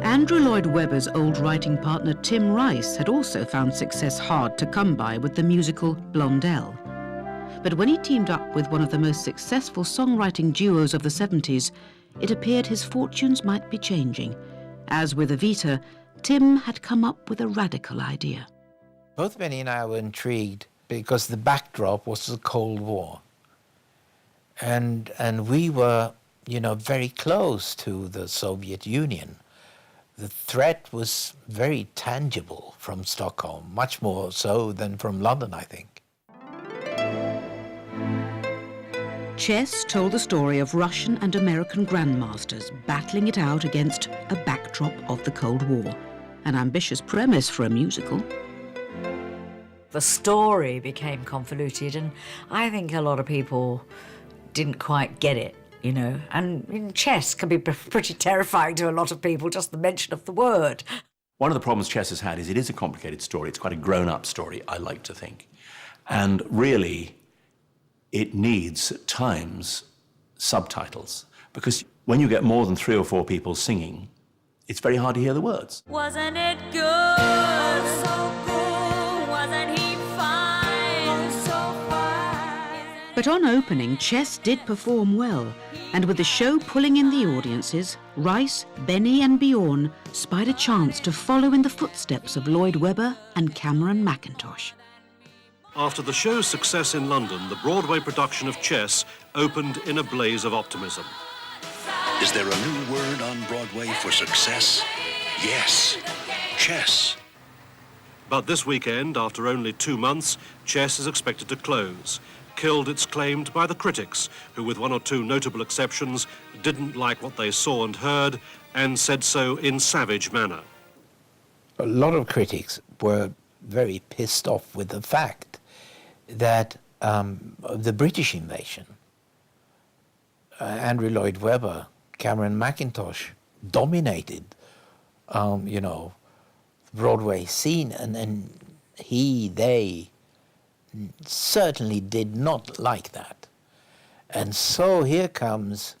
Andrew Lloyd Webber's old writing partner Tim Rice had also found success hard to come by with the musical Blondell. But when he teamed up with one of the most successful songwriting duos of the 70s, it appeared his fortunes might be changing. As with Evita, Tim had come up with a radical idea. Both Benny and I were intrigued because the backdrop was the Cold War. And we were, you know, very close to the Soviet Union. The threat was very tangible from Stockholm, much more so than from London, I think. Chess told the story of Russian and American grandmasters battling it out against a backdrop of the Cold War. An ambitious premise for a musical. The story became convoluted, and I think a lot of people didn't quite get it, you know. And chess can be pretty terrifying to a lot of people, just the mention of the word. One of the problems chess has had is it is a complicated story. It's quite a grown-up story, I like to think. And really, it needs, at times, subtitles. Because when you get more than 3 or 4 people singing, it's very hard to hear the words. Wasn't it good? So cool. Wasn't he fine? So fine. But on opening, Chess did perform well, and with the show pulling in the audiences, Rice, Benny and Bjorn spied a chance to follow in the footsteps of Lloyd Webber and Cameron Mackintosh. After the show's success in London, the Broadway production of Chess opened in a blaze of optimism. Is there a new word on Broadway for success? Yes, chess. But this weekend, after only 2 months, Chess is expected to close. Killed, it's claimed, by the critics, who, with 1 or 2 notable exceptions, didn't like what they saw and heard, and said so in savage manner. A lot of critics were very pissed off with the fact that the British invasion, Andrew Lloyd Webber, Cameron Mackintosh dominated, you know, the Broadway scene, and they certainly did not like that. And so here comes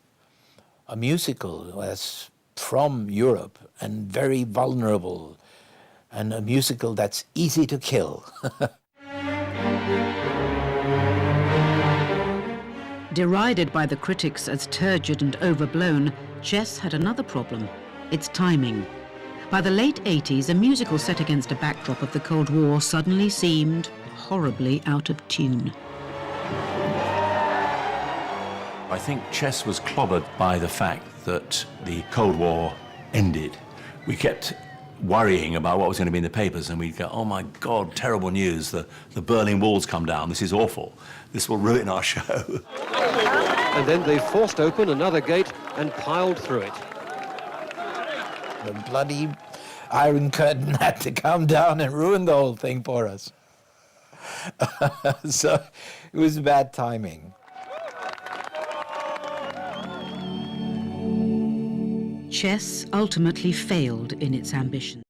a musical that's from Europe and very vulnerable, and a musical that's easy to kill. Derided by the critics as turgid and overblown, Chess had another problem: its timing. By the late 80s, a musical set against a backdrop of the Cold War suddenly seemed horribly out of tune. I think chess was clobbered by the fact that the Cold War ended. We kept worrying about what was going to be in the papers, and we'd go, oh my God, terrible news, the Berlin Wall's come down, this is awful, this will ruin our show. And then they forced open another gate and piled through it. The bloody Iron Curtain had to come down and ruin the whole thing for us. So it was bad timing. Chess ultimately failed in its ambition.